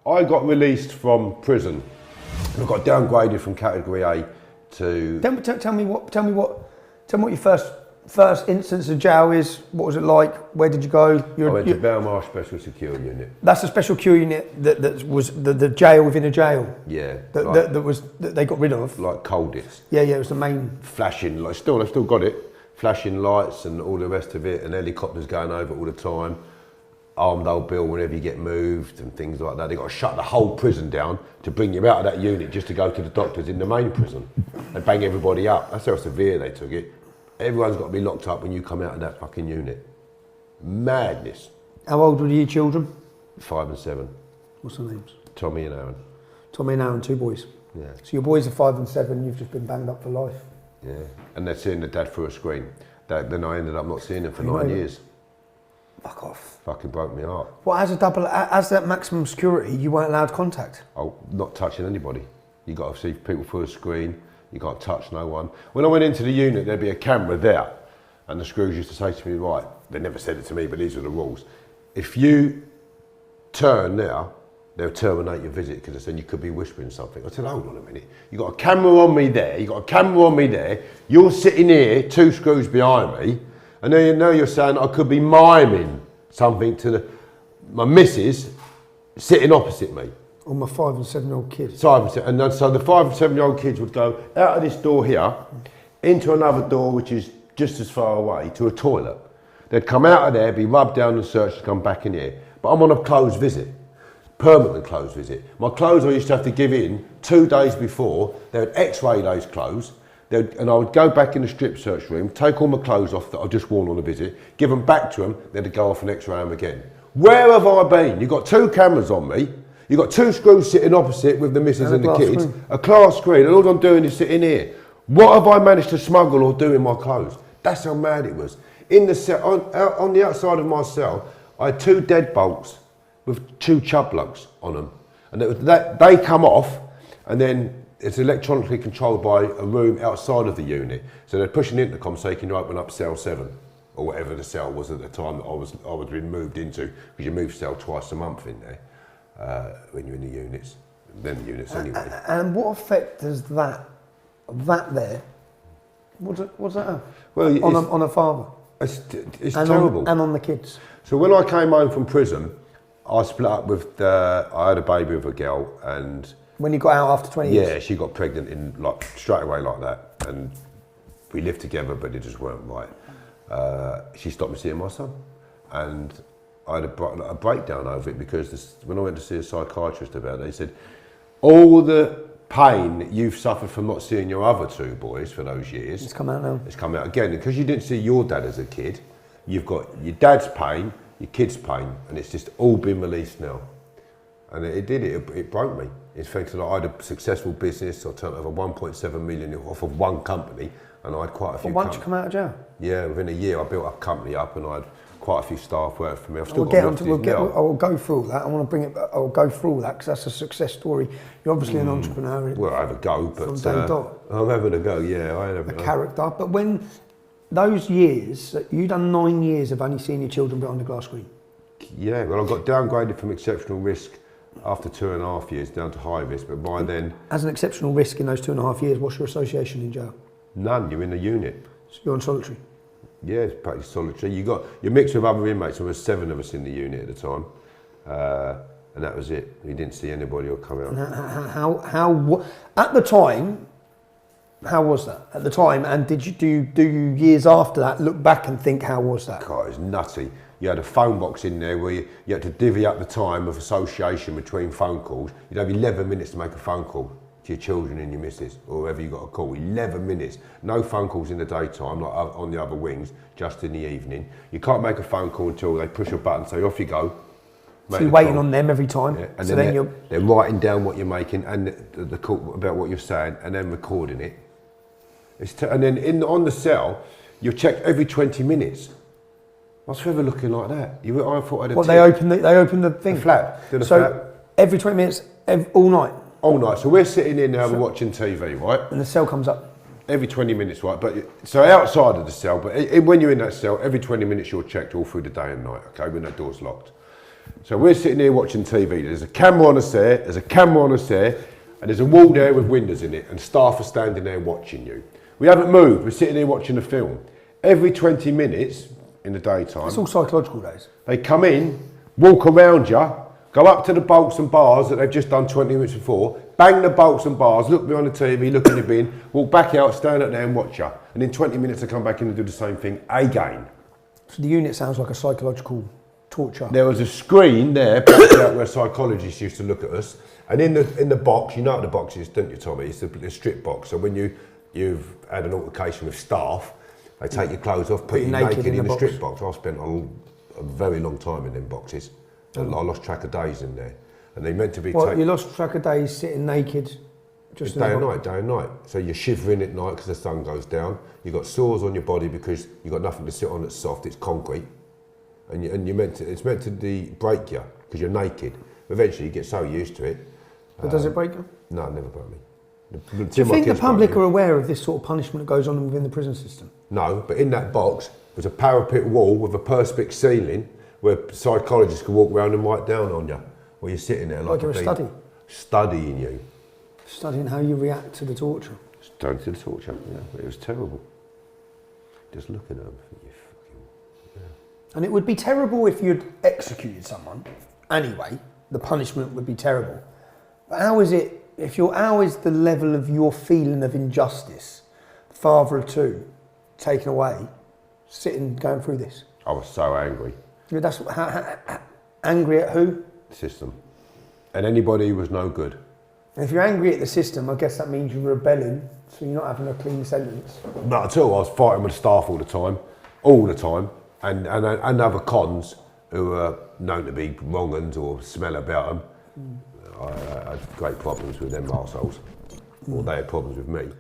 I got released from prison. I got downgraded from category A to... Tell me what your first instance of jail is. What was it like? Where did you go? I went to Belmarsh Special Secure Unit. That's a special secure unit that was the jail within a jail. Yeah. That they got rid of. Like Colditz. Yeah, it was the main... Flashing, I've still got it. Flashing lights and all the rest of it, and helicopters going over all the time. Armed old Bill whenever you get moved and things like that. They got to shut the whole prison down to bring you out of that unit just to go to the doctors in the main prison and bang everybody up. That's how severe they took it. Everyone's got to be locked up when you come out of that fucking unit. Madness. How old were your children? 5 and 7. What's their names? Tommy and Aaron. Tommy and Aaron, 2 boys. Yeah. So your boys are 5 and 7. You've just been banged up for life. Yeah. And they're seeing the dad through a screen. Then I ended up not seeing him for 9 years. Fuck off. Fucking broke me heart. Well, as that maximum security, you weren't allowed contact? Oh, not touching anybody. You got to see people through a screen. You can't touch no one. When I went into the unit, there'd be a camera there, and the screws used to say to me, right, they never said it to me, but these are the rules. If you turn now, they'll terminate your visit because then you could be whispering something. I said, hold on a minute. You got a camera on me there, you got a camera on me there, you're sitting here, 2 screws behind me, and then you're saying I could be miming something to my missus sitting opposite me. Or my 5 and 7-year-old kids. And so the 5 and 7-year-old kids would go out of this door here, into another door which is just as far away, to a toilet. They'd come out of there, be rubbed down and searched to come back in here. But I'm on a closed visit, permanent closed visit. My clothes I used to have to give in 2 days before. They would x-ray those clothes. And I would go back in the strip search room, take all my clothes off that I'd just worn on a visit, give them back to them, then they'd go off and x-ray them again. Where have I been? You've got 2 cameras on me, you've got 2 screws sitting opposite with the missus and the kids, a glass screen, and all I'm doing is sitting here. What have I managed to smuggle or do in my clothes? That's how mad it was. In the cell, on the outside of my cell, I had 2 deadbolts with 2 chub lugs on them. And they come off, and then it's electronically controlled by a room outside of the unit. So they're pushing the intercom so you can open up cell 7 or whatever the cell was at the time that I was being moved into, because you move cell twice a month in there when you're in the units, then the units anyway. And what effect does that there, what's that have? Well, on a father? It's terrible. And on the kids. So when I came home from prison, I split up with, I had a baby with a girl, and when you got out after 20 years? Yeah, she got pregnant in straight away like that, and we lived together, but it just weren't right. She stopped me seeing my son, and I had a breakdown over it because when I went to see a psychiatrist about it, he said, all the pain that you've suffered from not seeing your other 2 boys for those years, it's come out now. It's come out again, because you didn't see your dad as a kid. You've got your dad's pain, your kid's pain, and it's just all been released now. And it broke me. In fact, I had a successful business. I turned over 1.7 million off of one company, and I had quite a few. But once you come out of jail? Yeah, within a year I built a company up, and I had quite a few staff working for me. I've still I'll go through all that. I want to bring it. I'll go through all that because that's a success story. You're obviously an entrepreneur. Well, I have a go, but from day dot. I'm having a go. Yeah, I have a character. But when those years, you've done 9 years of only seeing your children behind the glass screen. Yeah, well, I got downgraded from exceptional risk after 2.5 years down to high risk, but by then... As an exceptional risk in those 2.5 years, what's your association in jail? None, you're in the unit. So you're on solitary? Yeah, it's practically solitary. You're mixed with other inmates, there were 7 of us in the unit at the time, and that was it. You didn't see anybody or come out. And at the time, how was that? At the time, and do you years after that look back and think, how was that? God, it was nutty. You had a phone box in there where you had to divvy up the time of association between phone calls. You'd have 11 minutes to make a phone call to your children and your missus, or whoever you got a call. 11 minutes. No phone calls in the daytime, like on the other wings, just in the evening. You can't make a phone call until they push a button, say off you go. So you're waiting on them every time. Yeah. And so then they're writing down what you're making and the call about what you're saying, and then recording it. And then on the cell, you're checked every 20 minutes. I was forever looking like that. I thought I'd. Well, they open the thing. The flap. Every 20 minutes, all night. All night. So we're sitting in there watching TV, right? And the cell comes up. Every 20 minutes, right? But so outside of the cell, but when you're in that cell, every 20 minutes you're checked all through the day and night. Okay, when that door's locked. So we're sitting here watching TV. There's a camera on us there, there's a camera on us there, and there's a wall there with windows in it, and staff are standing there watching you. We haven't moved, we're sitting here watching a film. Every 20 minutes in the daytime, It's all psychological days. they come in, walk around you, go up to the bolts and bars that they've just done 20 minutes before, bang the bolts and bars, look behind the TV, look in the bin, walk back out, stand up there and watch you. And in 20 minutes they come back in and do the same thing again. So the unit sounds like a psychological torture. There was a screen there back out where psychologists used to look at us, and in the box, you know what the box is, don't you, Tommy? It's the strip box. So when you've had an altercation with staff, they take your clothes off, put you naked in the strip box. I spent a very long time in them boxes. And I lost track of days in there. And they meant to be... You lost track of days sitting naked? Just day and night. So you're shivering at night because the sun goes down. You've got sores on your body because you've got nothing to sit on that's soft, it's concrete. And it's meant to break you because you're naked. Eventually you get so used to it. But does it break you? No, it never broke me. Do you think the public are aware of this sort of punishment that goes on within the prison system? No, but in that box was a parapet wall with a perspex ceiling where psychologists could walk around and write down on you while you're sitting there like you're a study? Studying you. Studying how you react to the torture? Studying to the torture, yeah. It was terrible. Just looking at them, you fucking... Yeah. And it would be terrible if you'd executed someone. Anyway, the punishment would be terrible. But how is the level of your feeling of injustice, father of two, taken away, sitting, going through this? I was so angry. That's angry at who? The system. And anybody who was no good. And if you're angry at the system, I guess that means you're rebelling, so you're not having a clean sentence. Not at all. I was fighting with staff all the time, and other cons who were known to be wrong uns or smell about them. I had great problems with them arseholes. Or they had problems with me.